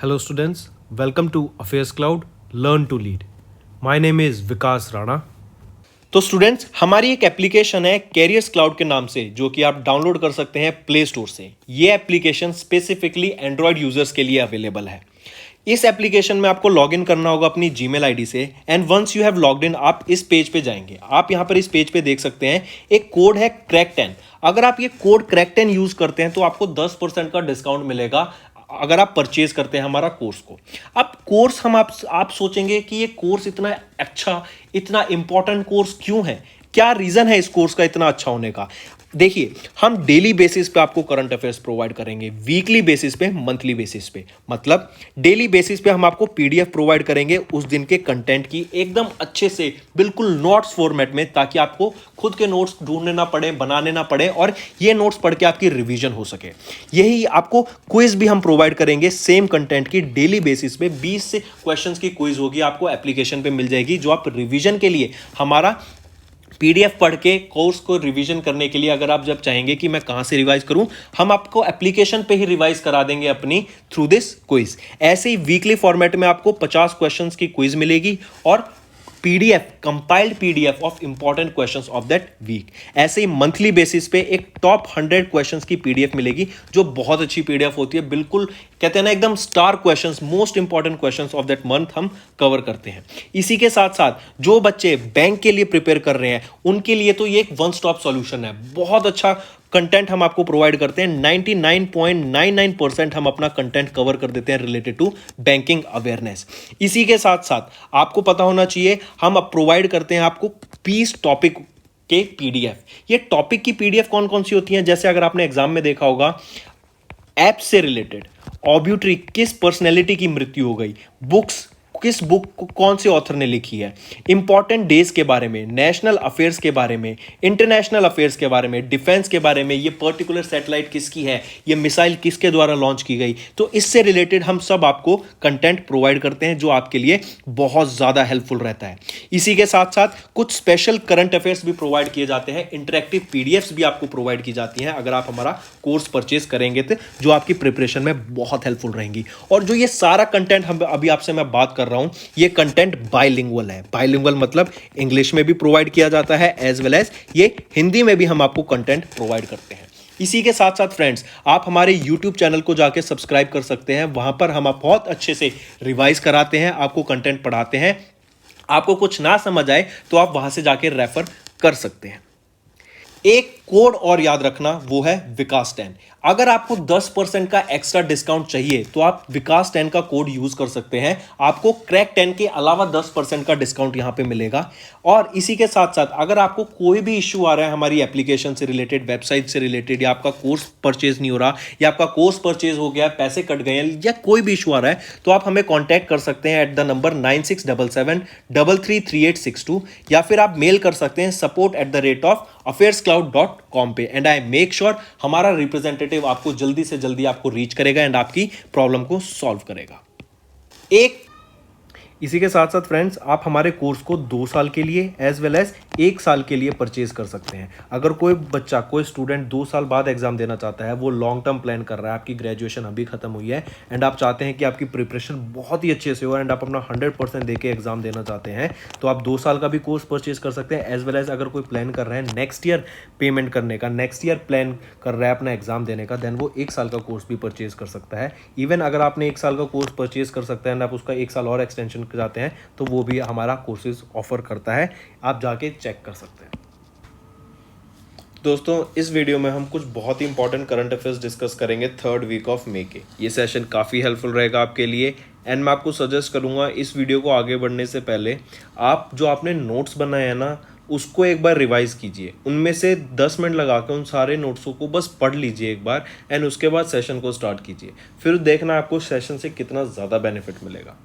Hello students, welcome to Affairs Cloud, Learn to Lead. My name is Vikas Rana. तो students हमारी एक application है carriers cloud के नाम से जो कि आप डाउनलोड कर सकते हैं प्ले स्टोर से। ये एप्लीकेशन स्पेसिफिकली एंड्रॉयड यूजर्स के लिए अवेलेबल है। इस एप्लीकेशन में आपको लॉगिन करना होगा अपनी जीमेल आईडी से and once you have logged in आप इस पेज पे जाएंगे। आप यहां पर इस पेज पे देख सकते हैं एक कोड है क्रैक10। अगर आप ये कोड क्रैक10 यूज करते हैं तो आपको 10% का डिस्काउंट मिलेगा अगर आप परचेज करते हैं हमारा कोर्स को। अब कोर्स हम आप सोचेंगे कि ये कोर्स इतना अच्छा इतना इंपॉर्टेंट कोर्स क्यों है, क्या रीजन है इस कोर्स का इतना अच्छा होने का। देखिए, हम डेली बेसिस पे आपको करंट अफेयर्स प्रोवाइड करेंगे, वीकली बेसिस पे, मंथली बेसिस पे। मतलब डेली बेसिस पे हम आपको पीडीएफ प्रोवाइड करेंगे उस दिन के कंटेंट की एकदम अच्छे से, बिल्कुल नोट्स फॉर्मेट में, ताकि आपको खुद के नोट्स ढूंढने ना पड़े, बनाने ना पड़े और ये नोट्स पढ़ के आपकी रिवीजन हो सके। यही आपको क्विज भी हम प्रोवाइड करेंगे सेम कंटेंट की डेली बेसिस पे। 20 से क्वेश्चंस की क्विज होगी, आपको एप्लीकेशन पे मिल जाएगी, जो आप रिवीजन के लिए हमारा पीडीएफ पढ़ के कोर्स को रिवीजन करने के लिए, अगर आप जब चाहेंगे कि मैं कहां से रिवाइज करूं, हम आपको एप्लीकेशन पे ही रिवाइज करा देंगे अपनी थ्रू दिस क्विज। ऐसे ही वीकली फॉर्मेट में आपको 50 क्वेश्चंस की क्विज मिलेगी और PDF, compiled PDF of important questions of that week. ऐसे ही मंथली बेसिस पे एक टॉप 100 क्वेश्चंस की पीडीएफ मिलेगी, जो बहुत अच्छी पीडीएफ होती है। बिल्कुल कहते हैं ना, एकदम star questions, most important questions of that month हम कवर करते हैं। इसी के साथ साथ जो बच्चे बैंक के लिए प्रिपेयर कर रहे हैं उनके लिए तो ये एक वन स्टॉप सॉल्यूशन है। बहुत अच्छा कंटेंट हम आपको प्रोवाइड करते हैं। 99.99% हम अपना कंटेंट कवर कर देते हैं रिलेटेड टू बैंकिंग अवेयरनेस। इसी के साथ साथ आपको पता होना चाहिए, हम अब प्रोवाइड करते हैं आपको 20 टॉपिक के पीडीएफ। ये टॉपिक की पीडीएफ कौन कौन सी होती हैं, जैसे अगर आपने एग्जाम में देखा होगा, ऐप से रिलेटेड, ऑब्यूट्री, किस पर्सनैलिटी की मृत्यु हो गई, बुक्स, किस बुक को कौन से ऑथर ने लिखी है, इंपॉर्टेंट डेज के बारे में, नेशनल अफेयर्स के बारे में, इंटरनेशनल अफेयर्स के बारे में, डिफेंस के बारे में, ये पर्टिकुलर सैटेलाइट किसकी है, ये मिसाइल किसके द्वारा लॉन्च की गई। तो इससे रिलेटेड हम सब आपको कंटेंट प्रोवाइड करते हैं, जो आपके लिए बहुत ज़्यादा हेल्पफुल रहता है। इसी के साथ साथ कुछ स्पेशल करंट अफेयर्स भी प्रोवाइड किए जाते हैं, इंटरेक्टिव पीडीएफ्स भी आपको प्रोवाइड की जाती हैं अगर आप हमारा कोर्स परचेज करेंगे तो, जो आपकी प्रिपरेशन में बहुत हेल्पफुल रहेंगी। और जो ये सारा कंटेंट हम अभी आपसे मैं बात कर रहा हूं, ये कंटेंट बाइलिंगुअल है। बाइलिंगुअल मतलब इंग्लिश में भी प्रोवाइड किया जाता है एज वेल एज ये हिंदी में भी हम आपको कंटेंट प्रोवाइड करते हैं। इसी के साथ साथ फ्रेंड्स, आप हमारे यूट्यूब चैनल को जाके सब्सक्राइब कर सकते हैं। वहां पर हम आप बहुत अच्छे से रिवाइज कराते हैं, आपको कंटेंट पढ़ाते हैं। आपको कुछ ना समझ आए तो आप वहां से जाके रेफर कर सकते हैं। एक कोड और याद रखना, वो है विकास10। अगर आपको 10% का एक्स्ट्रा डिस्काउंट चाहिए तो आप विकास10 का कोड यूज कर सकते हैं। आपको क्रैक10 के अलावा 10% का डिस्काउंट यहां पे मिलेगा। और इसी के साथ साथ अगर आपको कोई भी इश्यू आ रहा है हमारी एप्लीकेशन से रिलेटेड, वेबसाइट से रिलेटेड, या आपका कोर्स परचेज नहीं हो रहा, या आपका कोर्स परचेज हो गया, पैसे कट गए हैं, या कोई भी इशू आ रहा है, तो आप हमें कॉन्टैक्ट कर सकते हैं एट द नंबर 9677333862, या फिर आप मेल कर सकते हैं support@affairscloud.com पे। एंड आई मेक श्योर हमारा रिप्रेजेंटेटिव आपको जल्दी से जल्दी आपको रीच करेगा एंड आपकी प्रॉब्लम को सॉल्व करेगा। इसी के साथ साथ फ्रेंड्स, आप हमारे कोर्स को 2 साल के लिए एज वेल एज 1 साल के लिए परचेज कर सकते हैं। अगर कोई बच्चा, कोई स्टूडेंट 2 साल बाद एग्जाम देना चाहता है, वो लॉन्ग टर्म प्लान कर रहा है, आपकी ग्रेजुएशन अभी खत्म हुई है एंड आप चाहते हैं कि आपकी प्रिपरेशन बहुत ही अच्छे से हो एंड आप अपना 100% देके एग्जाम देना चाहते हैं, तो आप 2 साल का भी कोर्स परचेज कर सकते हैं। एज वेल एज अगर कोई प्लान कर रहे हैं नेक्स्ट ईयर पेमेंट करने का, नेक्स्ट ईयर प्लान कर रहा है अपना एग्जाम देने का, देन वो 1 साल का कोर्स भी परचेज कर सकता है। इवन अगर आपने 1 साल का कोर्स परचेज कर सकते हैं एंड आप उसका 1 साल और एक्सटेंशन चाहते हैं, तो वो भी हमारा कोर्सेज ऑफर करता है, आप जाके चेक कर सकते हैं। दोस्तों, इस वीडियो में हम कुछ बहुत ही इंपॉर्टेंट करंट अफेयर्स डिस्कस करेंगे 3rd वीक ऑफ मे के। ये सेशन काफ़ी हेल्पफुल रहेगा आपके लिए एंड मैं आपको सजेस्ट करूंगा, इस वीडियो को आगे बढ़ने से पहले आप जो आपने नोट्स बनाए हैं ना, उसको एक बार रिवाइज कीजिए। उनमें से 10 मिनट लगा के उन सारे नोट्सों को बस पढ़ लीजिए एक बार एंड उसके बाद सेशन को स्टार्ट कीजिए। फिर देखना आपको सेशन से कितना ज़्यादा बेनिफिट मिलेगा।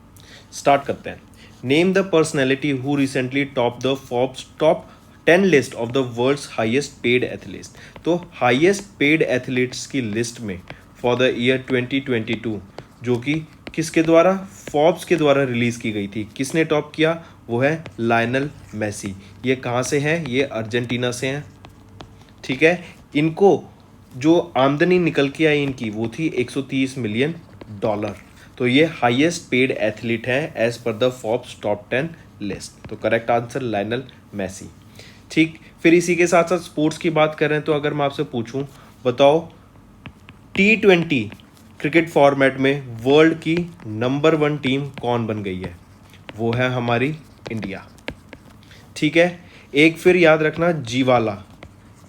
स्टार्ट करते हैं। Name the personality who recently top the Forbes top 10 list of the world's highest paid athletes. तो हाईएस्ट पेड एथलीट्स की लिस्ट में फॉर द ईयर 2022, जो कि किसके द्वारा, फोर्ब्स के द्वारा रिलीज की गई थी, किसने टॉप किया, वो है लायनल मेसी। ये कहाँ से हैं, ये अर्जेंटीना से हैं। ठीक है, इनको जो आमदनी निकल के आई इनकी, वो थी $130 मिलियन। तो ये हाईएस्ट पेड एथलीट हैं एज पर द फोर्ब्स टॉप 10 लिस्ट। तो करेक्ट आंसर लायनल मेसी। ठीक, फिर इसी के साथ साथ स्पोर्ट्स की बात करें तो अगर मैं आपसे पूछूं, बताओ T20 क्रिकेट फॉर्मेट में वर्ल्ड की नंबर 1 टीम कौन बन गई है? वो है हमारी इंडिया। ठीक है, एक फिर याद रखना जीवाला,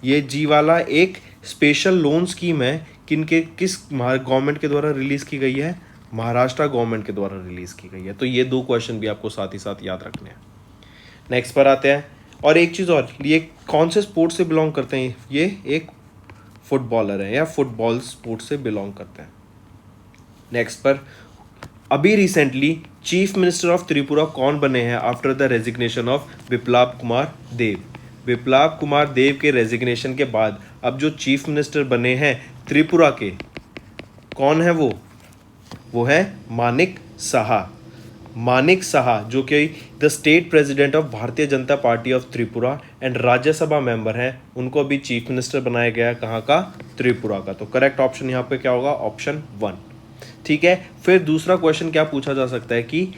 ये जीवाला एक स्पेशल लोन स्कीम है, किस गवर्नमेंट के द्वारा रिलीज की गई है? महाराष्ट्र गवर्नमेंट के द्वारा रिलीज की गई है। तो ये 2 क्वेश्चन भी आपको साथ ही साथ याद रखने हैं। नेक्स्ट पर आते हैं, और एक चीज़ और, ये कौन से स्पोर्ट से बिलोंग करते हैं? ये एक फुटबॉलर है या फुटबॉल स्पोर्ट से बिलोंग करते हैं। नेक्स्ट पर, अभी recently chief minister of Tripura कौन बने हैं after the resignation of Biplab Kumar Deb? Biplab Kumar Deb के रेजिग्नेशन के बाद अब जो चीफ मिनिस्टर बने हैं त्रिपुरा के, कौन है वो है मानिक साहा। मानिक साहा जो कि the state president of Bharatiya Janata party of Tripura and Rajya Sabha member हैं, उनको अभी चीफ मिनिस्टर बनाया गया है। कहाँ का? त्रिपुरा का। तो करेक्ट ऑप्शन यहाँ पे क्या होगा? ऑप्शन 1। ठीक है, फिर दूसरा क्वेश्चन क्या पूछा जा सकता है कि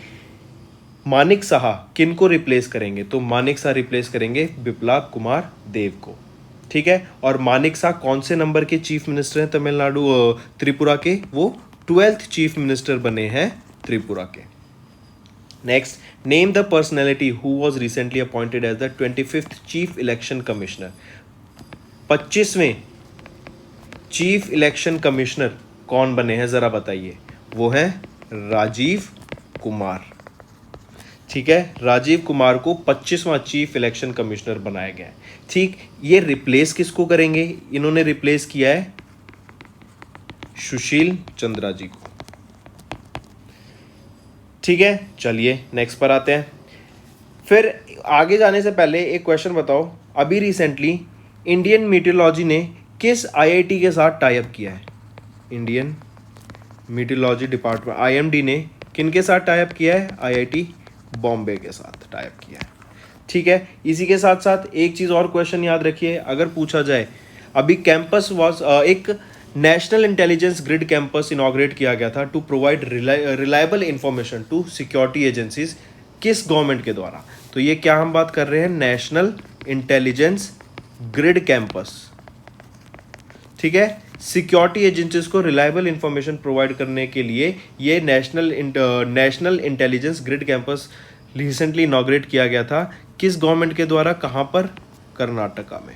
मानिक साहा किन को रिप्लेस करेंगे? तो मानिक साहा रिप्लेस करेंगे बिप्लब कुमार देव को। ठीक है, और मानिक साहा कौन से नंबर के चीफ मिनिस्टर हैं तमिलनाडु त्रिपुरा के? वो 12th चीफ मिनिस्टर बने हैं त्रिपुरा के। Next, name the personality who was recently appointed as the 25th chief election commissioner. 25वें चीफ इलेक्शन कमिश्नर कौन बने हैं, जरा बताइए? वो हैं राजीव कुमार। ठीक है, राजीव कुमार को 25वां चीफ इलेक्शन कमिश्नर बनाया गया है। ठीक, ये रिप्लेस किसको करेंगे? इन्होंने रिप्लेस किया है सुशील चंद्रा जी को। ठीक है, चलिए नेक्स्ट पर आते हैं। फिर आगे जाने से पहले एक क्वेश्चन बताओ, अभी रिसेंटली इंडियन मीटियोलॉजी ने किस आईआईटी के साथ टाई अप किया है? इंडियन मीटियोलॉजी डिपार्टमेंट IMD ने किन के साथ टाई अप किया है? IIT बॉम्बे के साथ टाई अप किया है। ठीक है, इसी के साथ साथ एक चीज़ और क्वेश्चन याद रखिए, अगर पूछा जाए अभी कैंपस वॉज एक national intelligence grid campus inaugurate किया गया था to provide reliable information to security agencies, किस गवर्नमेंट के द्वारा? तो ये क्या हम बात कर रहे हैं? National intelligence grid campus. ठीक है, सिक्योरिटी एजेंसीज को रिलायबल इंफॉर्मेशन प्रोवाइड करने के लिए ये national intelligence grid campus recently inaugurate किया गया था। किस गवर्नमेंट के द्वारा? कहाँ पर? कर्नाटका में।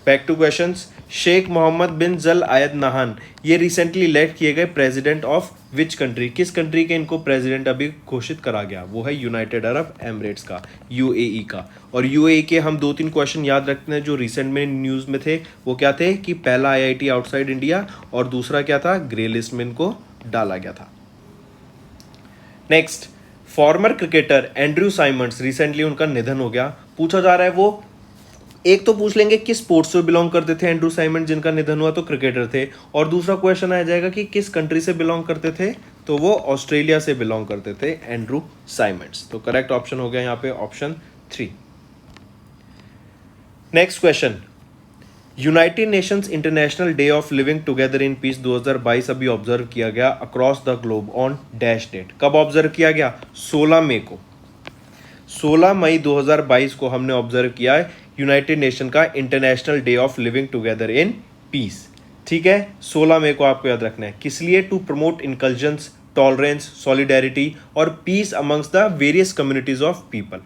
Back to questions, Sheikh Mohammed bin जल आयद नहान ये रिसेंटली इलेक्ट किए गए प्रेसिडेंट ऑफ विच कंट्री? किस कंट्री के इनको प्रेसिडेंट अभी घोषित करा गया? वो है यूनाइटेड अरब एमिरेट्स का, UAE का। और UAE के हम 2-3 क्वेश्चन याद रखते हैं जो रिसेंट में न्यूज़ में थे। वो क्या थे कि पहला IIT आउटसाइड इंडिया और दूसरा क्या था? ग्रे लिस्ट में इनको डाला गया था। Next, farmer cricketer Andrew Symonds recently उनका निधन हो गया। पूछा जा रहा है वो, एक तो पूछ लेंगे किस स्पोर्ट्स से बिलोंग करते थे एंड्रू साइमंड जिनका निधन हुआ, तो क्रिकेटर थे। और दूसरा क्वेश्चन आ जाएगा कि किस कंट्री से बिलोंग करते थे, तो वो ऑस्ट्रेलिया से बिलोंग करते थे एंड्रू साइमंड्स। तो करेक्ट ऑप्शन हो गया यहाँ पे option 3। Next question, United Nations International day of living together in Peace 2022 अभी ऑब्जर्व किया गया across the globe on dash date. कब ऑब्जर्व किया गया? 16 मई को। 16 मई 2022 को हमने ऑब्जर्व किया है यूनाइटेड नेशन का international day of living together in piece. ठीक है, 16 मई को आपको याद रखना है। किस लिए? To promote inclusions, tolerance, solidarity और peace amongst the various communities of people.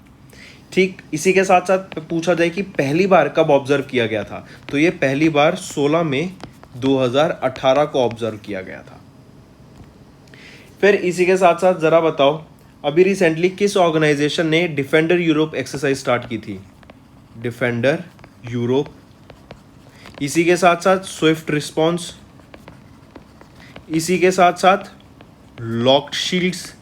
ठीक, इसी के साथ साथ पूछा जाए कि पहली बार कब ऑब्जर्व किया गया था, तो ये पहली बार 16 मई 2018 को ऑब्जर्व किया गया था। फिर इसी के साथ साथ जरा बताओ, अभी रिसेंटली किस ऑर्गेनाइजेशन ने डिफेंडर यूरोप एक्सरसाइज स्टार्ट की थी? Defender Europe. इसी के साथ साथ स्विफ्ट रिस्पॉन्स, इसी के साथ साथ लॉक्ड शील्ड्स।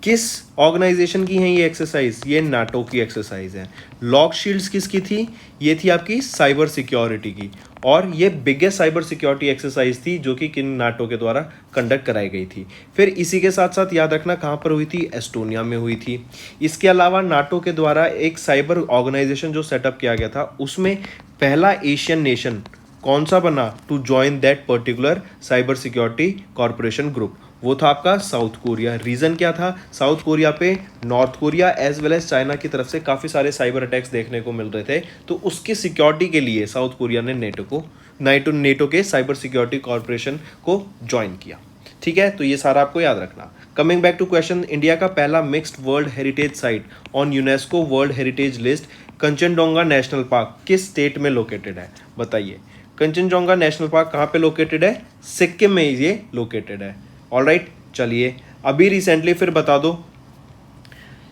किस ऑर्गेनाइजेशन की है ये एक्सरसाइज? ये नाटो की एक्सरसाइज है। लॉक शील्ड्स किसकी थी? ये थी आपकी साइबर सिक्योरिटी की, और ये बिगेस्ट साइबर सिक्योरिटी एक्सरसाइज थी जो कि किन नाटो के द्वारा कंडक्ट कराई गई थी। फिर इसी के साथ साथ याद रखना कहाँ पर हुई थी? एस्टोनिया में हुई थी। इसके अलावा नाटो के द्वारा एक साइबर ऑर्गेनाइजेशन जो सेटअप किया गया था, उसमें पहला एशियन नेशन कौन सा बना to join that particular cyber security corporation group? वो था आपका साउथ कोरिया। रीज़न क्या था? साउथ कोरिया पे North Korea as well as China की तरफ से काफ़ी सारे साइबर अटैक्स देखने को मिल रहे थे, तो उसकी सिक्योरिटी के लिए साउथ कोरिया ने नेटो के साइबर सिक्योरिटी कॉरपोरेशन को ज्वाइन किया। ठीक है, तो ये सारा आपको याद रखना। Coming back to question, India का पहला mixed world heritage site on UNESCO world heritage list Kanchenjunga national park किस स्टेट में लोकेटेड है? बताइए। कंचनजोंगा नेशनल पार्क कहाँ पे लोकेटेड है? सिक्किम में ये लोकेटेड है। ऑलराइट, चलिए अभी रिसेंटली फिर बता दो,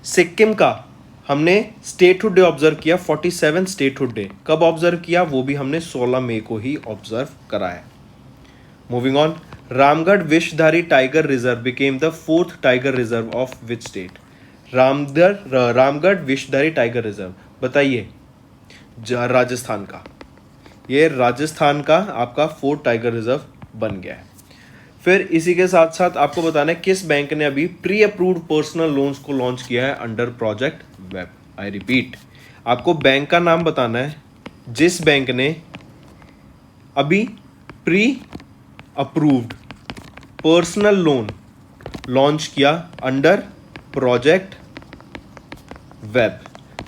सिक्किम का हमने स्टेटहुड डे ऑब्जर्व किया, 47 स्टेटहुड डे। कब ऑब्जर्व किया? वो भी हमने 16 मई को ही ऑब्जर्व करा है। Moving on, Ramgarh Vishdhari tiger reserve became the 4th tiger reserve of which state? Ramgarh Vishdhari tiger reserve, बताइए। राजस्थान का, ये राजस्थान का आपका 4th टाइगर रिजर्व बन गया है। फिर इसी के साथ साथ आपको बताना है किस बैंक ने अभी प्री अप्रूव्ड पर्सनल लोन्स को लॉन्च किया है under project web. I repeat, आपको बैंक का नाम बताना है जिस बैंक ने अभी pre approved personal loan launch किया अंडर प्रोजेक्ट वेब।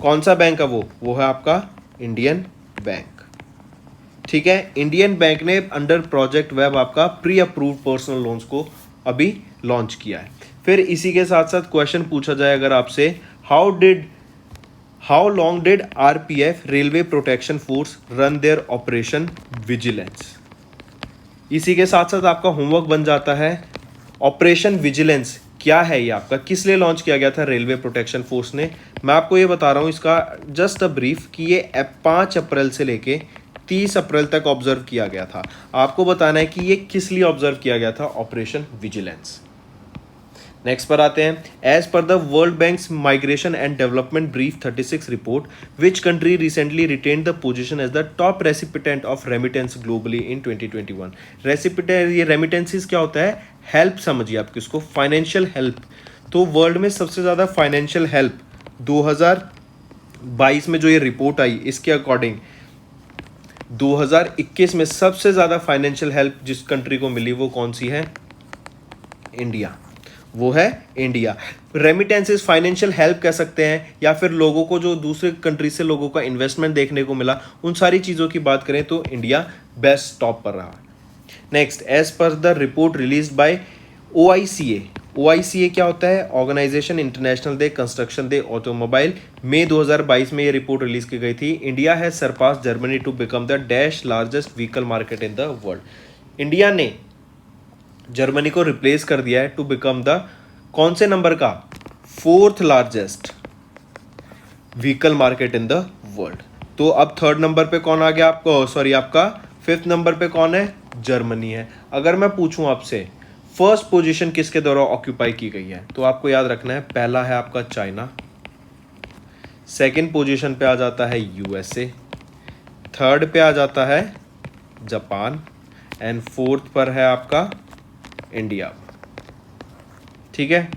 कौन सा बैंक है वो है आपका इंडियन बैंक। ठीक है, इंडियन बैंक ने अंडर प्रोजेक्ट वेब आपका प्री अप्रूव्ड पर्सनल लोन्स को अभी लॉन्च किया है। फिर इसी के साथ साथ क्वेश्चन पूछा जाए अगर आपसे, how long did RPF railway protection force run their operation vigilance? इसी के साथ साथ आपका होमवर्क बन जाता है ऑपरेशन विजिलेंस क्या है, ये आपका किस लिए लॉन्च किया गया था रेलवे प्रोटेक्शन फोर्स ने? मैं आपको ये बता रहा हूँ इसका जस्ट अ ब्रीफ कि ये 5 अप्रैल से लेके 30 अप्रैल तक ऑब्जर्व किया गया था। आपको बताना है कि ये किस लिए ऑब्जर्व किया गया था, ऑपरेशन विजिलेंस। नेक्स्ट पर आते हैं, एज पर the world bank's migration and development brief 36 report which country recently retained the position as the top recipient of remittance globally in 2021? Recipient, ये रेमिटेंसीज क्या होता है? हेल्प समझिए आप किसको, फाइनेंशियल हेल्प। तो वर्ल्ड में सबसे ज़्यादा फाइनेंशियल हेल्प 2022 में जो ये रिपोर्ट आई इसके अकॉर्डिंग 2021 में सबसे ज़्यादा फाइनेंशियल हेल्प जिस कंट्री को मिली वो कौन सी है? इंडिया, वो है इंडिया। रेमिटेंसेस फाइनेंशियल हेल्प कह सकते हैं, या फिर लोगों को जो दूसरे कंट्री से लोगों का इन्वेस्टमेंट देखने को मिला, उन सारी चीज़ों की बात करें तो इंडिया बेस्ट टॉप पर रहा। नेक्स्ट, एज पर the report release by OICA। OICA क्या होता है? Organisation international de construction de automobile. मई 2022 में ये रिपोर्ट रिलीज की गई थी। India has surpass Germany to become the dash largest vehicle market in the world. India ने जर्मनी को रिप्लेस कर दिया है टू बिकम द कौन से नंबर का? 4th largest vehicle market in the world. तो अब 3rd नंबर पे कौन आ गया आपको? सॉरी, आपका 5th नंबर पे कौन है? जर्मनी है। अगर मैं पूछूं आपसे फर्स्ट पोजीशन किसके द्वारा ऑक्यूपाई की गई है, तो आपको याद रखना है पहला है आपका चाइना, सेकंड पोजीशन पे आ जाता है USA, थर्ड पे आ जाता है जापान एंड 4th पर है आपका इंडिया। ठीक है,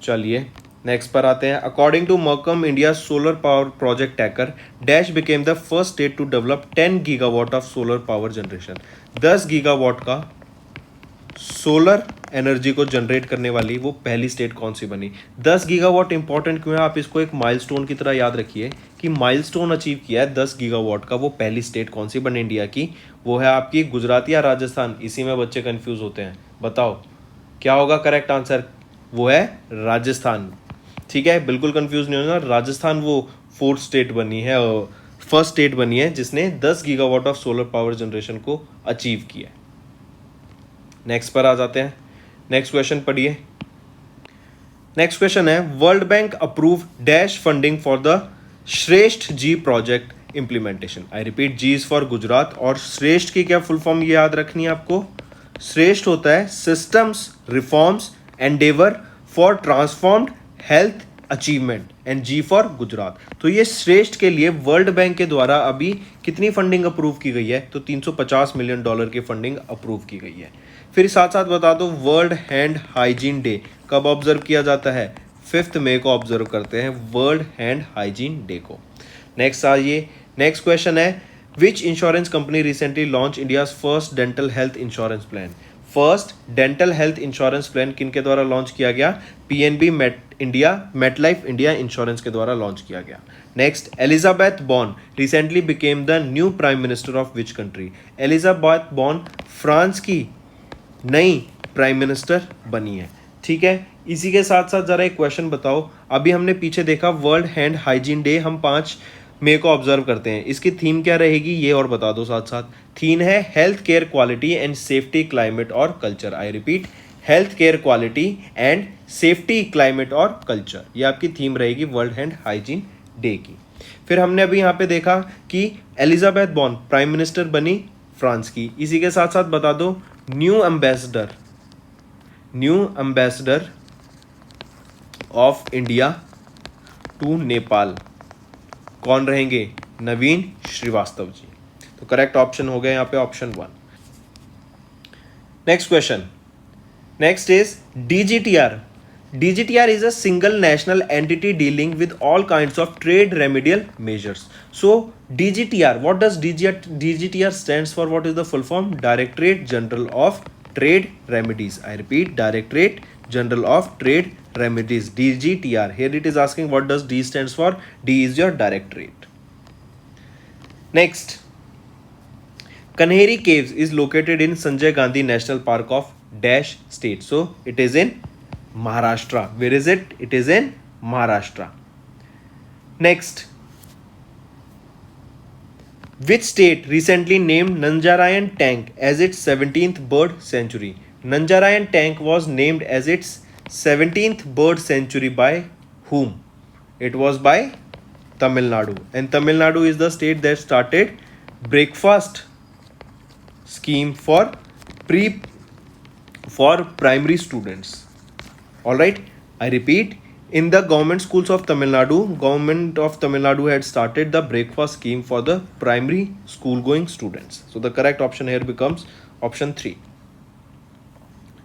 चलिए नेक्स्ट पर आते हैं। According to Mercom India solar power project tracker dash became the first state to develop 10 gigawatt of solar power generation. 10 gigawatt का सोलर एनर्जी को जनरेट करने वाली वो पहली स्टेट कौन सी बनी? 10 गीगावाट इंपॉर्टेंट क्यों है? आप इसको एक माइलस्टोन की तरह याद रखिए कि माइलस्टोन अचीव किया है 10 गीगावाट का। वो पहली स्टेट कौन सी बनी इंडिया की? वो है आपकी गुजरात या राजस्थान। इसी में बच्चे कंफ्यूज होते हैं, बताओ क्या होगा करेक्ट आंसर? वो है राजस्थान। ठीक है, बिल्कुल कंफ्यूज नहीं होना। राजस्थान वो 4th स्टेट बनी है, फर्स्ट स्टेट बनी है जिसने 10 gigawatt of solar power generation को अचीव किया है। नेक्स्ट पर आ जाते हैं। नेक्स्ट क्वेश्चन पढ़िए। नेक्स्ट क्वेश्चन है, world bank approve dash funding for the Shreshta G project implementation. I repeat, G is for Gujarat और श्रेष्ठ की क्या फुल फॉर्म ये याद रखनी है आपको। श्रेष्ठ होता है systems reforms endeavour for transformed health achievement and G for Gujarat. तो ये श्रेष्ठ के लिए वर्ल्ड बैंक के द्वारा अभी कितनी फंडिंग अप्रूव की गई है? तो $350 मिलियन की फंडिंग अप्रूव की गई है। फिर साथ साथ बता दो वर्ल्ड हैंड हाइजीन डे कब ऑब्जर्व किया जाता है? 5th मई को ऑब्जर्व करते हैं वर्ल्ड हैंड हाइजीन डे को। नेक्स्ट आइए, नेक्स्ट क्वेश्चन है, Which insurance company recently launched India's first dental health insurance plan? First dental health insurance plan किनके द्वारा लॉन्च किया गया? पीएनबी मेटलाइफ इंडिया इंश्योरेंस के द्वारा लॉन्च किया गया. Next, Elizabeth born recently became the new prime minister of which country? Elizabeth born France की नई प्राइम मिनिस्टर बनी है. ठीक है, इसी के साथ साथ जरा एक क्वेश्चन बताओ. अभी हमने पीछे देखा वर्ल्ड हैंड हाइजीन डे हम 5 मई को ऑब्जर्व करते हैं. इसकी थीम क्या रहेगी ये और बता दो साथ साथ. थीम है health care quality and safety climate और culture. I repeat, health care quality and safety climate और कल्चर. ये आपकी थीम रहेगी वर्ल्ड हैंड हाइजीन डे की. फिर हमने अभी यहाँ पे देखा कि एलिजाबेथ बॉर्न प्राइम मिनिस्टर बनी फ्रांस की. इसी के साथ साथ बता दो new ambassador of India to Nepal कौन रहेंगे? नवीन श्रीवास्तव जी. तो करेक्ट ऑप्शन हो गया यहाँ पे option 1. Next question. Next is DGTR. DGTR is a single national entity dealing with all kinds of trade remedial measures. So DGTR, what does DGTR stands for? What is the full form? Directorate General of Trade Remedies. I repeat, Directorate General of Trade Remedies. DGTR. Here it is asking what does D stands for? D is your directorate. Next, Kanheri Caves is located in Sanjay Gandhi National Park of Dash State. So it is in Maharashtra. Where is it? It is in Maharashtra. Next, which state recently named Nanjarayan Tank as its 17th bird sanctuary? Nanjarayan Tank was named as its 17th bird sanctuary by whom? It was by Tamil Nadu. And Tamil Nadu is the state that started breakfast scheme for primary students. All right, I repeat, in the government schools of Tamil Nadu, government of Tamil Nadu had started the breakfast scheme for the primary school going students. So the correct option here becomes option 3.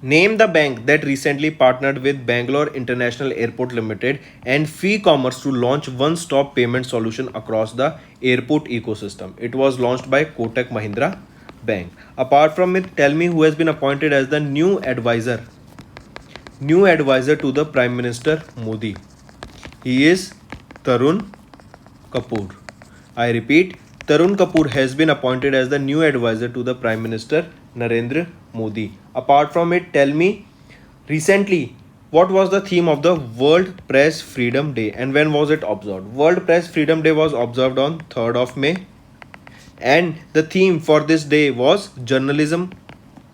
Name the bank that recently partnered with Bangalore International Airport Limited and Fee-Commerce to launch one-stop payment solution across the airport ecosystem. It was launched by Kotak Mahindra Bank. Apart from it, tell me who has been appointed as the new advisor to the Prime Minister Modi. He is Tarun Kapoor. I repeat, Tarun Kapoor has been appointed as the new advisor to the Prime Minister Narendra Modi. Apart from it, tell me recently what was the theme of the World Press Freedom Day and when was it observed? World Press Freedom Day was observed on 3rd of May and the theme for this day was journalism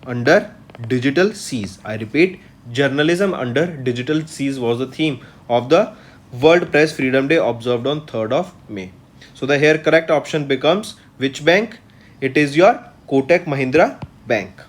under digital seas. I repeat, journalism under digital seas was the theme of the World Press Freedom Day observed on 3rd of May. So the here correct option becomes which bank? It is your Kotak Mahindra Bank.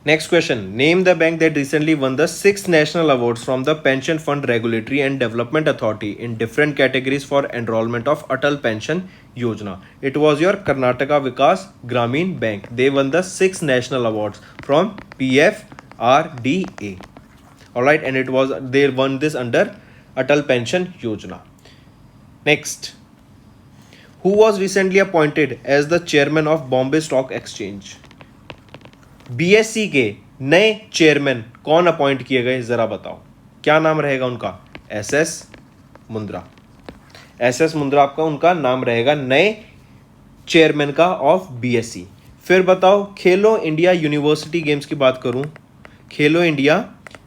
Next question. Name the bank that recently won the 6 national awards from the Pension Fund Regulatory and Development Authority in different categories for enrollment of Atal Pension Yojana. It was your Karnataka Vikas Gramin Bank. They won the 6 national awards from PFRDA. Alright, and they won this under Atal Pension Yojana. Next, who was recently appointed as the chairman of Bombay Stock Exchange? BSE के नए chairman कौन appoint किए गए जरा बताओ. क्या नाम रहेगा उनका? SS मुंद्रा. SS मुंद्रा आपका उनका नाम रहेगा नए चेयरमैन का ऑफ BSE. फिर बताओ खेलो इंडिया यूनिवर्सिटी गेम्स की बात करूं. खेलो इंडिया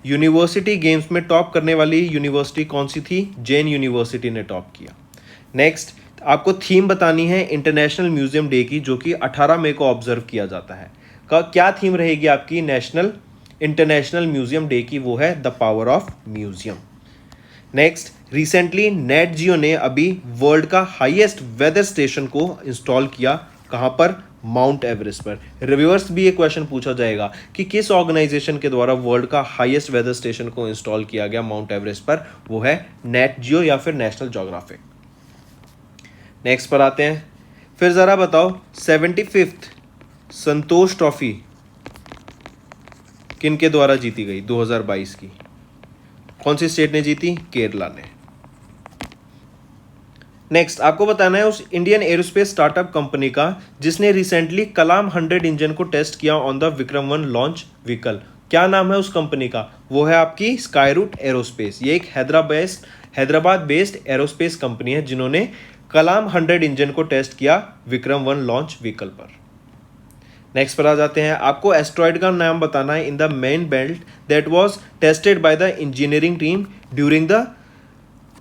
यूनिवर्सिटी गेम्स में टॉप करने वाली यूनिवर्सिटी कौन सी थी? जैन यूनिवर्सिटी ने टॉप किया. नेक्स्ट, आपको थीम बतानी है इंटरनेशनल म्यूजियम डे की जो कि 18 मई को ऑब्जर्व किया जाता है. का क्या थीम रहेगी आपकी इंटरनेशनल म्यूजियम डे की? वो है the power of museum. Next, recently Nat Geo ने अभी वर्ल्ड का हाईएस्ट वेदर स्टेशन को इंस्टॉल किया. कहां पर? माउंट एवरेस्ट पर. रिवर्स भी ये क्वेश्चन पूछा जाएगा कि किस ऑर्गेनाइजेशन के द्वारा वर्ल्ड का हाईएस्ट वेदर स्टेशन को इंस्टॉल किया गया माउंट एवरेस्ट पर? वो है नेट जियो या फिर नेशनल ज्योग्राफिक. नेक्स्ट पर आते हैं. फिर जरा बताओ 75th संतोष ट्रॉफी किनके द्वारा जीती गई 2022 की? कौन सी स्टेट ने जीती? केरला ने. नेक्स्ट आपको बताना है उस इंडियन एरोस्पेस स्टार्टअप कंपनी का जिसने रिसेंटली कलाम 100 इंजन को टेस्ट किया on the Vikram 1 launch vehicle. क्या नाम है उस कंपनी का? वो है आपकी स्काईरूट एरोस्पेस। ये एक हैदराबाद बेस्ड एरोस्पेस कंपनी है जिन्होंने कलाम 100 इंजन को टेस्ट किया विक्रम 1 लॉन्च व्हीकल पर। नेक्स्ट पर आ जाते हैं, आपको एस्ट्रॉयड का नाम बताना है in the main belt that was tested by the engineering team during the.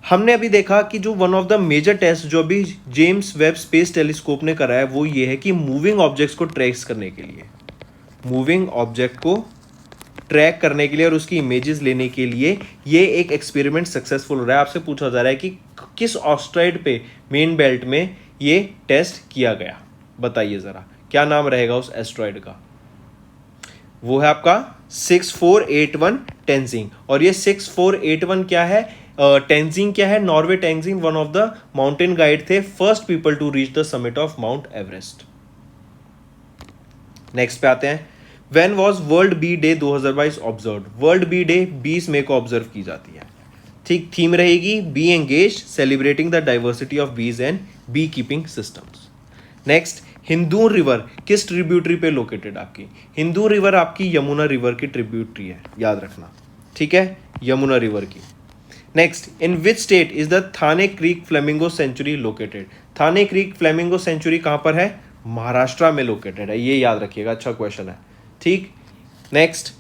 हमने अभी देखा कि जो one of the major test जो अभी जेम्स वेब स्पेस टेलीस्कोप ने करा है वो ये है कि मूविंग ऑब्जेक्ट्स को ट्रेस करने के लिए, मूविंग ऑब्जेक्ट को ट्रैक करने के लिए और उसकी इमेजेस लेने के लिए ये एक एक्सपेरिमेंट सक्सेसफुल हो रहा है। आपसे पूछा जा रहा है कि किस ऑस्ट्रॉयड पे मेन बेल्ट में ये टेस्ट किया गया, बताइए जरा क्या नाम रहेगा उस एस्ट्रॉयड का? वो है आपका 6481 टेंजिंग। और ये 6481 क्या है? टेंजिंग क्या है? Norgay Tenzing one of the mountain guide थे, first people to reach the summit of mount Everest. Next पे आते हैं, when was world bee day 2022 observe? World bee day 20 मई को ऑब्जर्व की जाती है। ठीक, थीम रहेगी bee engaged celebrating the diversity of bees and bee keeping systems. Next, Hindon river किस ट्रिब्यूटरी पे लोकेटेड? आपकी हिंदू रिवर आपकी यमुना रिवर की ट्रिब्यूटरी है, याद रखना, ठीक है, यमुना रिवर की। Next, in which state is the Thane creek flamingo sanctuary located? Thane creek flamingo sanctuary कहां पर है? महाराष्ट्र में लोकेटेड है, ये याद रखिएगा, अच्छा क्वेश्चन है, ठीक। Next,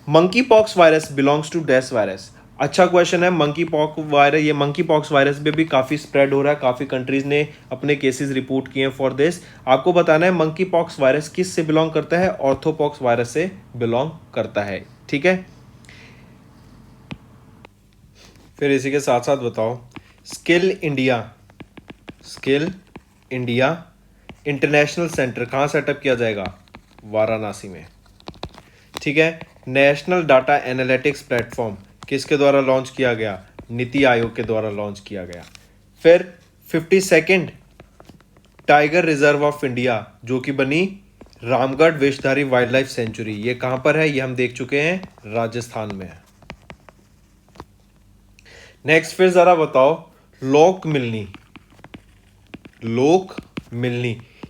monkeypox virus belongs to dash virus? अच्छा क्वेश्चन है, मंकी पॉक्स वायरस, ये मंकी पॉक्स वायरस पे भी काफ़ी स्प्रेड हो रहा है, काफ़ी कंट्रीज ने अपने केसेस रिपोर्ट किए हैं फॉर दिस। आपको बताना है मंकी पॉक्स वायरस किस से बिलोंग करता है? ऑर्थोपॉक्स वायरस से बिलोंग करता है, ठीक है। फिर इसी के साथ साथ बताओ, स्किल इंडिया इंटरनेशनल सेंटर कहाँ सेटअप किया जाएगा? वाराणसी में, ठीक है। नेशनल डाटा एनालिटिक्स प्लेटफॉर्म किसके द्वारा लॉन्च किया गया? नीति आयोग के द्वारा लॉन्च किया गया। फिर 52nd tiger reserve of India जो कि बनी Ramgarh Vishdhari wild life sanctuary, ये कहां पर है? ये हम देख चुके हैं, राजस्थान में है। नेक्स्ट फिर जरा बताओ, लोक मिलनी,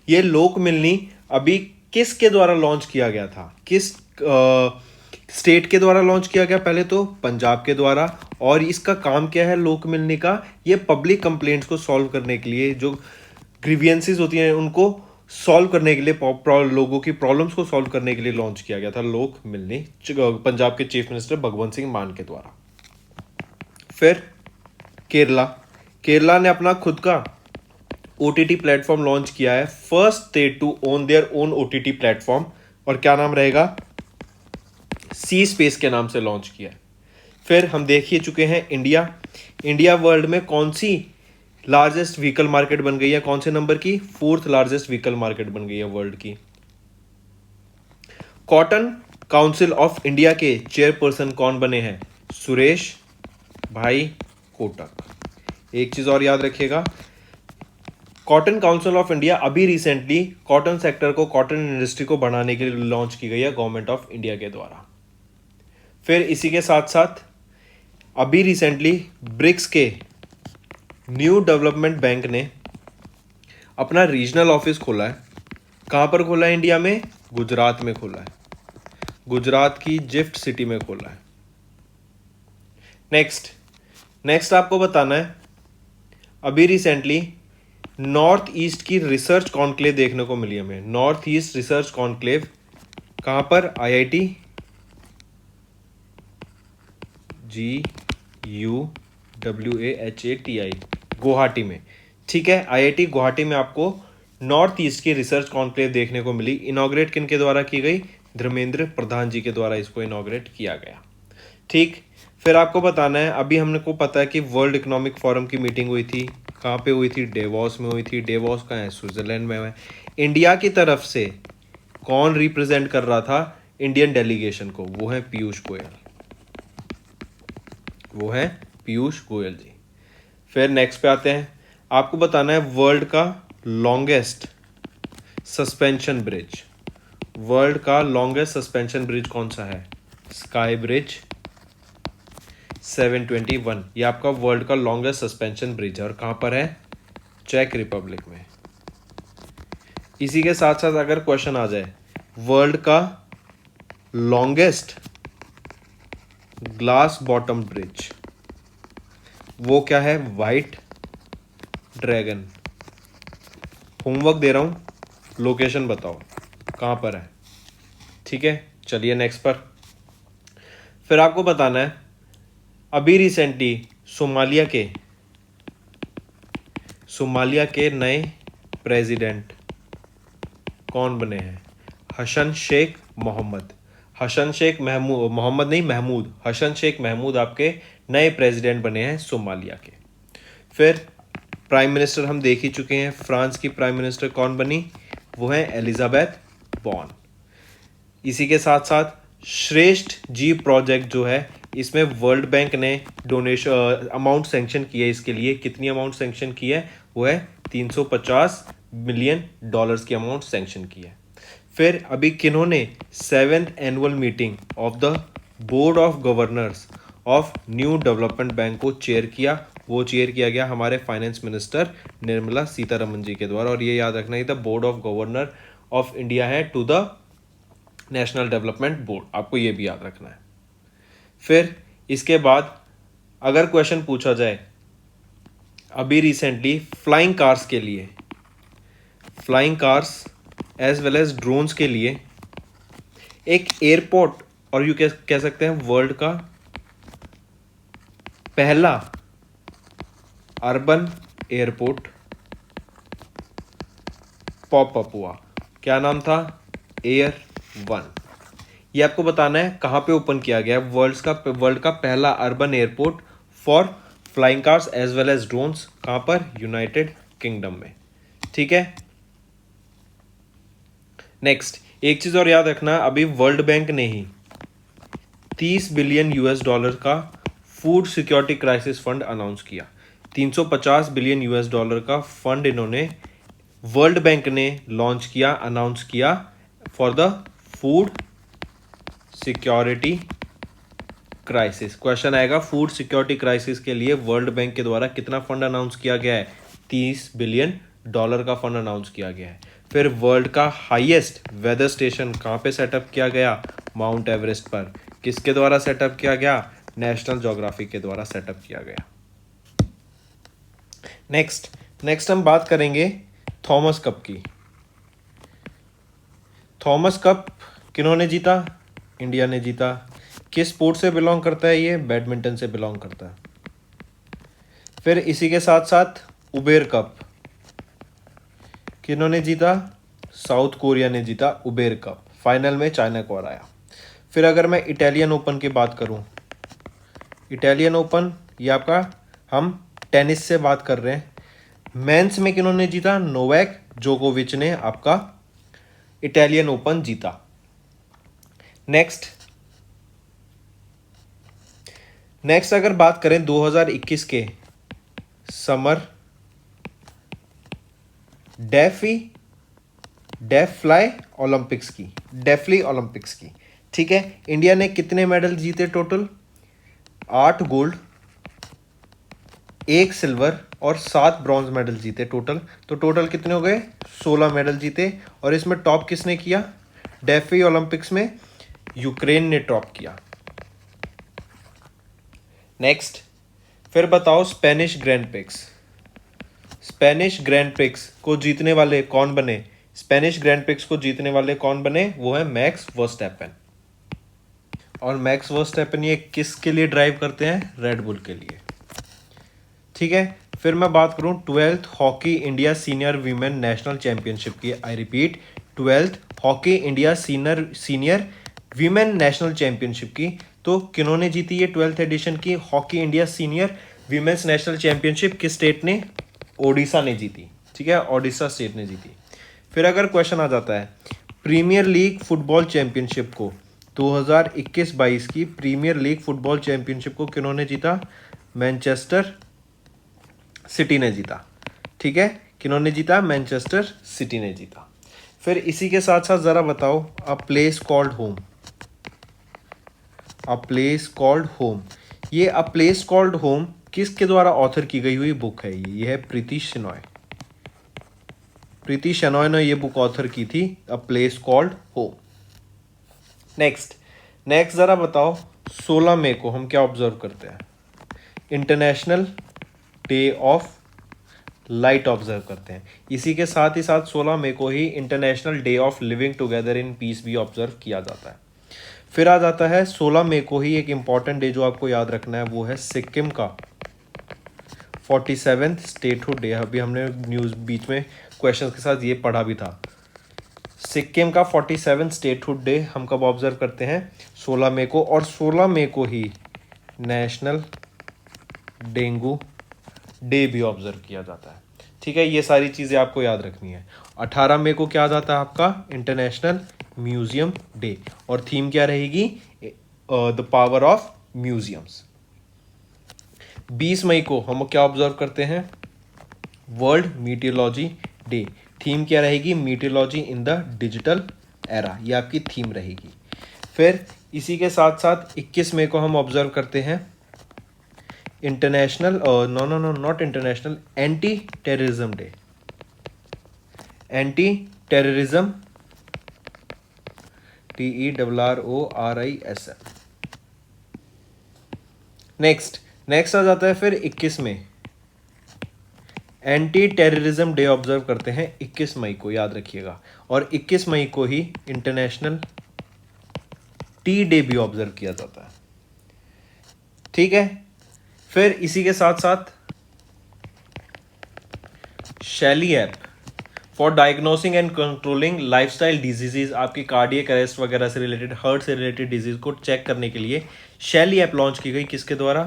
ये लोक मिलनी अभी किसके द्वारा लॉन्च किया गया था? किस स्टेट के द्वारा लॉन्च किया गया? पहले तो पंजाब के द्वारा। और इसका काम क्या है लोक मिलनी का? ये पब्लिक कंप्लेंट्स को सॉल्व करने के लिए, जो ग्रीवियंसेस होती हैं उनको सॉल्व करने के लिए, लोगों की प्रॉब्लम्स को सॉल्व करने के लिए लॉन्च किया गया था लोक मिलनी, पंजाब के चीफ मिनिस्टर भगवंत सिंह मान के द्वारा। फिर केरला ने अपना खुद का OTT प्लेटफॉर्म लॉन्च किया है, first state to own their own OTT platform, और क्या नाम रहेगा? सी स्पेस के नाम से लॉन्च किया है। फिर हम देख ही चुके हैं इंडिया वर्ल्ड में कौन सी लार्जेस्ट व्हीकल मार्केट बन गई है? कौन से नंबर की? 4th लार्जेस्ट व्हीकल मार्केट बन गई है वर्ल्ड की। कॉटन काउंसिल ऑफ इंडिया के चेयरपर्सन कौन बने हैं? सुरेश भाई कोटक। एक चीज और याद रखिएगा, कॉटन काउंसिल ऑफ इंडिया अभी रिसेंटली कॉटन सेक्टर को, कॉटन इंडस्ट्री को बढ़ाने के लिए लॉन्च की गई है गवर्नमेंट ऑफ इंडिया के द्वारा। फिर इसी के साथ साथ अभी रिसेंटली ब्रिक्स के न्यू डेवलपमेंट बैंक ने अपना रीजनल ऑफिस खोला है। कहाँ पर खोला है? इंडिया में गुजरात में खोला है, गुजरात की जिफ्ट सिटी में खोला है। नेक्स्ट आपको बताना है, अभी रिसेंटली नॉर्थ ईस्ट की रिसर्च कॉन्क्लेव देखने को मिली हमें। नॉर्थ ईस्ट रिसर्च कॉन्क्लेव कहाँ पर? IIT GUWAHATI गुवाहाटी में, ठीक है। IIT गुवाहाटी में आपको नॉर्थ ईस्ट की रिसर्च कॉन्क्लेव देखने को मिली। इनॉग्रेट किन के द्वारा की गई? धर्मेंद्र प्रधान जी के द्वारा इसको इनॉग्रेट किया गया, ठीक। फिर आपको बताना है, अभी हमने को पता है कि वर्ल्ड इकोनॉमिक फोरम की मीटिंग हुई थी, कहाँ पे हुई थी? डेवॉस में हुई थी। डेवॉस कहाँ है? स्विट्जरलैंड में है। इंडिया की तरफ से कौन रिप्रेजेंट कर रहा था इंडियन डेलीगेशन को? वो है पीयूष गोयल जी। फिर नेक्स्ट पे आते हैं, आपको बताना है वर्ल्ड का लॉन्गेस्ट सस्पेंशन ब्रिज कौन सा है? स्काई ब्रिज 721, ये आपका वर्ल्ड का लॉन्गेस्ट सस्पेंशन ब्रिज है। और कहाँ पर है? चेक रिपब्लिक में। इसी के साथ साथ अगर क्वेश्चन आ जाए वर्ल्ड का लॉन्गेस्ट ग्लास बॉटम ब्रिज, वो क्या है? White dragon. होमवर्क दे रहा हूं, लोकेशन बताओ कहां पर है। ठीक है, चलिए नेक्स्ट पर। फिर आपको बताना है अभी रिसेंटली सोमालिया के नए प्रेसिडेंट कौन बने हैं? हसन शेख मोहम्मद। महमूद हसन शेख महमूद आपके नए प्रेसिडेंट बने हैं सोमालिया के। फिर प्राइम मिनिस्टर हम देख ही चुके हैं, फ्रांस की प्राइम मिनिस्टर कौन बनी? वो है एलिजाबेथ बॉर्न। इसी के साथ साथ श्रेष्ठ जी प्रोजेक्ट जो है, इसमें वर्ल्ड बैंक ने डोनेशन अमाउंट सेंक्शन की है। इसके लिए कितनी अमाउंट सेंक्शन की है? वो है $350 मिलियन की अमाउंट सेंक्शन की है। फिर अभी किन्होंने 7th annual meeting of the board of governors of new development bank को चेयर किया? वो चेयर किया गया हमारे फाइनेंस मिनिस्टर निर्मला सीतारमन जी के द्वारा। और ये याद रखना ही था, board of governor of India है to the national development board, आपको ये भी याद रखना है। फिर इसके बाद अगर क्वेश्चन पूछा जाए अभी recently flying cars as well as drones के लिए एक एयरपोर्ट, और यू कह सकते हैं वर्ल्ड का पहला अर्बन एयरपोर्ट पॉपअप हुआ। क्या नाम था? एयर 1। ये आपको बताना है कहां पे ओपन किया गया है। वर्ल्ड का पहला urban airport for flying cars as well as drones, कहां पर? यूनाइटेड किंगडम में। ठीक है, नेक्स्ट एक चीज और याद रखना, अभी वर्ल्ड बैंक ने ही $30 बिलियन का food security crisis fund announce किया। $350 बिलियन का फंड इन्होंने वर्ल्ड बैंक ने लॉन्च किया, अनाउंस किया for the food security crisis. Question आएगा फूड सिक्योरिटी क्राइसिस के लिए वर्ल्ड बैंक के द्वारा कितना फंड अनाउंस किया गया है? $30 बिलियन का फंड अनाउंस किया गया है। फिर वर्ल्ड का हाईएस्ट वेदर स्टेशन कहां पे सेटअप किया गया? माउंट एवरेस्ट पर। किसके द्वारा सेटअप किया गया? नेशनल ज्योग्राफी के द्वारा सेटअप किया गया। नेक्स्ट हम बात करेंगे थॉमस कप की। थॉमस कप किन्होंने जीता? इंडिया ने जीता। किस स्पोर्ट से बिलोंग करता है ये? बैडमिंटन से बिलोंग करता है। फिर इसी के साथ साथ उबेर कप किन्होंने जीता? साउथ कोरिया ने जीता उबेर कप। फाइनल में चाइना को हराया। फिर अगर मैं इटालियन ओपन की बात करूं, इटालियन ओपन ये आपका, हम टेनिस से बात कर रहे हैं। मेंस में किन्होंने जीता? नोवाक जोकोविच ने आपका इटालियन ओपन जीता। नेक्स्ट अगर बात करें 2021 के समर डेफली ओलंपिक्स की, ठीक है, इंडिया ने कितने मेडल जीते टोटल? 8 गोल्ड, 1 सिल्वर और 7 ब्रॉन्ज मेडल जीते टोटल। तो टोटल कितने हो गए? 16 मेडल जीते। और इसमें टॉप किसने किया? डेफी ओलंपिक्स में यूक्रेन ने टॉप किया। नेक्स्ट फिर बताओ स्पेनिश ग्रैंड प्रिक्स को जीतने वाले कौन बने? वो है मैक्स वर्स्टैपन। और मैक्स वर्स्टैपन ये किसके लिए ड्राइव करते हैं? रेडबुल के लिए। ठीक है, फिर मैं बात करूं 12th hockey India senior women national championship की। I repeat, 12th hockey India senior women national championship की। तो किन्होंने जीती ये 12th एडिशन की hockey India senior women's national championship? किस स्टेट ने? ओडिशा ने जीती। ठीक है, ओडिशा स्टेट ने जीती। फिर अगर क्वेश्चन आ जाता है प्रीमियर लीग फुटबॉल चैंपियनशिप को, 2021-22 की प्रीमियर लीग फुटबॉल चैंपियनशिप को किन्होंने जीता? मैनचेस्टर सिटी ने जीता। ठीक है, किन्होंने जीता? मैनचेस्टर सिटी ने जीता। फिर इसी के साथ साथ ज़रा बताओ अ प्लेस कॉल्ड होम, ये अ प्लेस कॉल्ड होम किसके द्वारा ऑथर की गई हुई बुक है? ये है प्रीति शेनॉय। प्रीति शेनॉय ने ये बुक ऑथर की थी, a place called home. Next ज़रा बताओ 16 मई को हम क्या ऑब्जर्व करते हैं? International day of light observe करते हैं। इसी के साथ ही साथ 16 मई को ही international day of living together in peace भी ऑब्जर्व किया जाता है। फिर आ जाता है 16 मई को ही एक इम्पॉर्टेंट डे जो आपको याद रखना है, वो है सिक्किम का 47th स्टेटहुड डे। अभी हमने न्यूज़ बीच में क्वेश्चन के साथ ये पढ़ा भी था। सिक्किम का 47th स्टेटहुड डे हम कब ऑब्जर्व करते हैं? 16 मई को। और 16 मई को ही नेशनल डेंगू डे भी ऑब्जर्व किया जाता है। ठीक है, ये सारी चीज़ें आपको याद रखनी है। 18 मई को क्या आ जाता है आपका? International museum day. और थीम क्या रहेगी? The power of museums. 20 मई को हम क्या ऑब्जर्व करते हैं? World मीटियोलॉजी day. थीम क्या रहेगी? मीटियोलॉजी इन द डिजिटल एरा, ये आपकी थीम रहेगी। फिर इसी के साथ साथ 21 मई को हम ऑब्जर्व करते हैं international not international anti terrorism day. Anti terrorism TERRORISM। Next आ जाता है फिर 21 में एंटी टेररिज्म डे ऑब्जर्व करते हैं 21 मई को, याद रखिएगा। और 21 मई को ही इंटरनेशनल टी डे भी ऑब्जर्व किया जाता है। ठीक है, फिर इसी के साथ साथ शैली app for diagnosing and controlling lifestyle diseases, आपकी कार्डियक अरेस्ट वगैरह से रिलेटेड, हार्ट से रिलेटेड डिजीज को चेक करने के लिए शैली ऐप लॉन्च की गई। किसके द्वारा?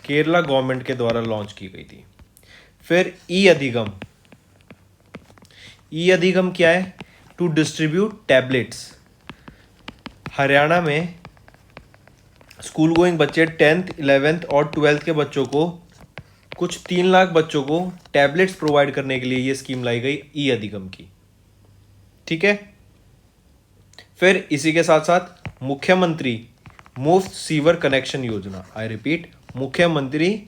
केरला गवर्नमेंट के द्वारा लॉन्च की गई थी। फिर ई अधिगम क्या है? To distribute tablets. हरियाणा में स्कूल गोइंग बच्चे 10th 11th और 12th के बच्चों को, कुछ 3 लाख बच्चों को टैबलेट्स प्रोवाइड करने के लिए ये स्कीम लाई गई ई अधिगम की। ठीक है, फिर इसी के साथ साथ मुख्यमंत्री मुफ्त सीवर कनेक्शन योजना। आई रिपीट, मुख्यमंत्री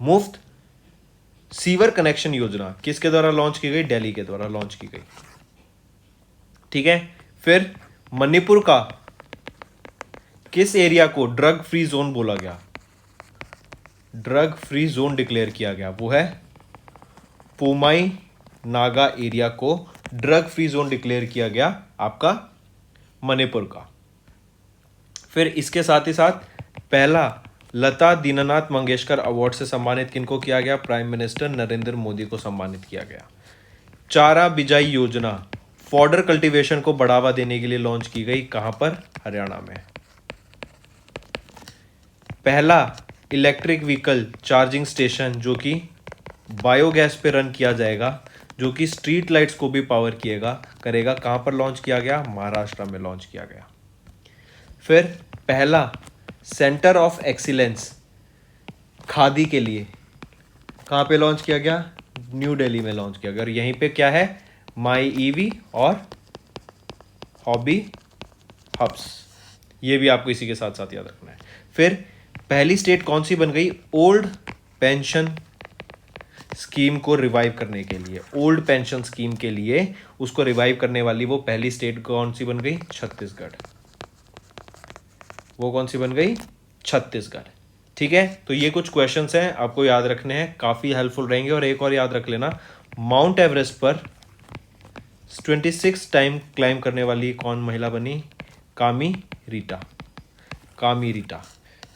मुफ्त सीवर कनेक्शन योजना किसके द्वारा लॉन्च की गई? दिल्ली के द्वारा लॉन्च की गई। ठीक है, फिर मणिपुर का किस एरिया को ड्रग फ्री जोन बोला गया? ड्रग फ्री जोन डिक्लेयर किया गया, वो है पोमाई नागा एरिया को ड्रग फ्री जोन डिक्लेयर किया गया आपका मणिपुर का। फिर इसके साथ ही साथ पहला लता दीननाथ मंगेशकर अवार्ड से सम्मानित किनको किया गया? प्राइम मिनिस्टर नरेंद्र मोदी को सम्मानित किया गया। चारा बिजाई योजना फॉडर कल्टीवेशन को बढ़ावा देने के लिए लॉन्च की गई। कहां पर? हरियाणा में। पहला इलेक्ट्रिक व्हीकल चार्जिंग स्टेशन जो कि बायोगैस पे रन किया जाएगा, जो कि स्ट्रीट लाइट्स को भी पावर करेगा, कहां पर लॉन्च किया गया? महाराष्ट्र में लॉन्च किया गया। फिर पहला सेंटर ऑफ एक्सीलेंस खादी के लिए कहां पे लॉन्च किया गया? न्यू दिल्ली में लॉन्च किया गया। और यहीं पे क्या है? माई ईवी और हॉबी हब्स, ये भी आपको इसी के साथ साथ याद रखना है। फिर पहली स्टेट कौन सी बन गई? ओल्ड पेंशन स्कीम को रिवाइव करने के लिए, ओल्ड पेंशन स्कीम के लिए उसको रिवाइव करने वाली वो पहली स्टेट कौन सी बन गई? छत्तीसगढ़। वो कौन सी बन गई? छत्तीसगढ़। ठीक है, तो ये कुछ क्वेश्चंस हैं आपको याद रखने हैं, काफ़ी हेल्पफुल रहेंगे। और एक और याद रख लेना, माउंट एवरेस्ट पर 26 टाइम क्लाइम करने वाली कौन महिला बनी? कामी रीटा।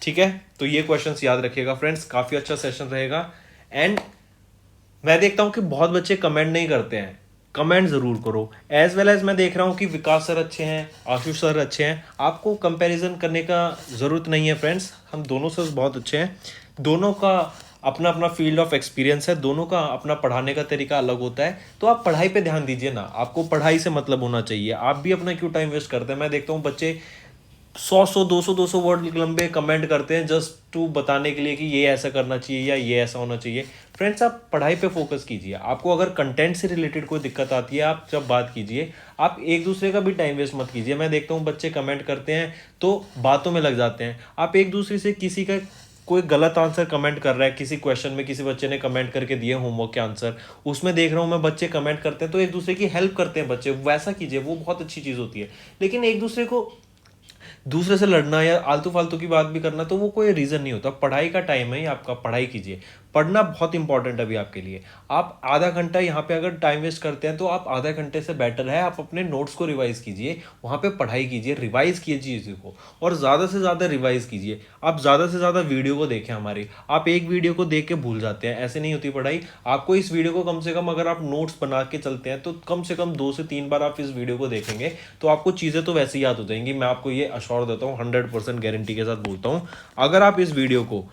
ठीक है, तो ये क्वेश्चंस याद रखिएगा फ्रेंड्स, काफ़ी अच्छा सेशन रहेगा। एंड मैं देखता हूं कि बहुत बच्चे कमेंट नहीं करते हैं, कमेंट ज़रूर करो। एज वेल एज मैं देख रहा हूं कि विकास सर अच्छे हैं, आशुष सर अच्छे हैं, आपको कंपैरिजन करने का ज़रूरत नहीं है फ्रेंड्स। हम दोनों सर बहुत अच्छे हैं, दोनों का अपना अपना फील्ड ऑफ एक्सपीरियंस है, दोनों का अपना पढ़ाने का तरीका अलग होता है। तो आप पढ़ाई पे ध्यान दीजिए ना, आपको पढ़ाई से मतलब होना चाहिए। आप भी अपना क्यों टाइम वेस्ट करते हैं? मैं देखता हूँ बच्चे 100 200 वर्ड लंबे कमेंट करते हैं जस्ट टू बताने के लिए कि ये ऐसा करना चाहिए या ये ऐसा होना चाहिए। फ्रेंड्स, आप पढ़ाई पे फोकस कीजिए। आपको अगर कंटेंट से रिलेटेड कोई दिक्कत आती है, आप जब बात कीजिए, आप एक दूसरे का भी टाइम वेस्ट मत कीजिए। मैं देखता हूँ बच्चे कमेंट करते हैं तो बातों में लग जाते हैं। आप एक दूसरे से किसी का कोई गलत आंसर कमेंट कर रहा है किसी क्वेश्चन में, किसी बच्चे ने कमेंट करके दिए होमवर्क के आंसर, उसमें देख रहा हूँ मैं बच्चे कमेंट करते हैं तो एक दूसरे की हेल्प करते हैं बच्चे, वैसा कीजिए, वो बहुत अच्छी चीज़ होती है। लेकिन एक दूसरे से लड़ना या आलतू फालतू की बात भी करना तो वो कोई रीज़न नहीं होता। पढ़ाई का टाइम है, आपका पढ़ाई कीजिए, पढ़ना बहुत इंपॉर्टेंट है अभी आपके लिए। आप आधा घंटा यहाँ पे अगर टाइम वेस्ट करते हैं तो आप आधा घंटे से बेटर है आप अपने नोट्स को रिवाइज कीजिए, वहाँ पे पढ़ाई कीजिए, रिवाइज कीजिए चीज़ों को, और ज़्यादा से ज़्यादा रिवाइज कीजिए। आप ज़्यादा से ज़्यादा वीडियो को देखें हमारी, आप एक वीडियो को देख के भूल जाते हैं, ऐसे नहीं होती पढ़ाई। आपको इस वीडियो को कम से कम अगर आप नोट्स बना के चलते हैं तो कम से कम 2 से 3 बार आप इस वीडियो को देखेंगे तो आपको चीज़ें तो वैसे ही याद हो जाएंगी। मैं आपको ये अश्योर देता हूँ, 100% गारंटी के साथ बोलता हूँ। अगर आप इस वीडियो को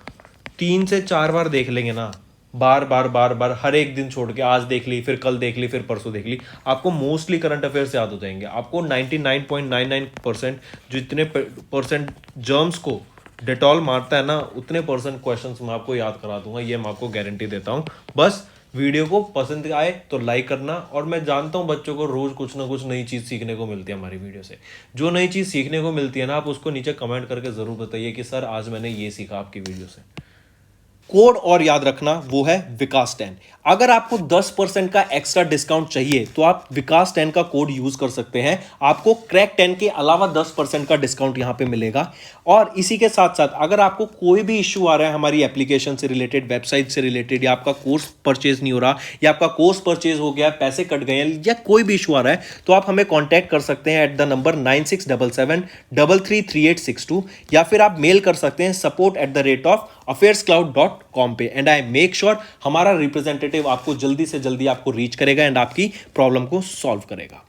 3 से 4 बार देख लेंगे ना, बार बार बार बार, हर एक दिन छोड़ के, आज देख ली, फिर कल देख ली, फिर परसों देख ली, आपको मोस्टली करंट अफेयर्स याद हो जाएंगे। आपको 99.99% जितने परसेंट जर्म्स को डेटॉल मारता है ना, उतने परसेंट क्वेश्चंस मैं आपको याद करा दूंगा, ये मैं आपको गारंटी देता हूँ। बस वीडियो को पसंद आए तो लाइक करना, और मैं जानता हूँ बच्चों को रोज कुछ ना कुछ नई चीज़ सीखने को मिलती है हमारी वीडियो से। जो नई चीज़ सीखने को मिलती है ना, आप उसको नीचे कमेंट करके ज़रूर बताइए कि सर आज मैंने ये सीखा आपकी वीडियो से। कोड और याद रखना वो है विकास 10। अगर आपको 10% का एक्स्ट्रा डिस्काउंट चाहिए तो आप विकास 10 का कोड यूज कर सकते हैं, आपको क्रैक 10 के अलावा 10% का डिस्काउंट यहां पे मिलेगा। और इसी के साथ साथ अगर आपको कोई भी इश्यू आ रहा है हमारी एप्लीकेशन से रिलेटेड, वेबसाइट से रिलेटेड, या आपका कोर्स परचेज नहीं हो रहा, या आपका कोर्स परचेज हो गया, पैसे कट गए हैं, या कोई भी इशू आ रहा है, तो आप हमें कॉन्टैक्ट कर सकते हैं एट द नंबर 9677333862, या फिर आप मेल कर सकते हैं support@affairscloud.com पे। एंड आई मेक श्योर हमारा रिप्रेजेंटेटिव आपको जल्दी से जल्दी आपको रीच करेगा एंड आपकी प्रॉब्लम को सॉल्व करेगा।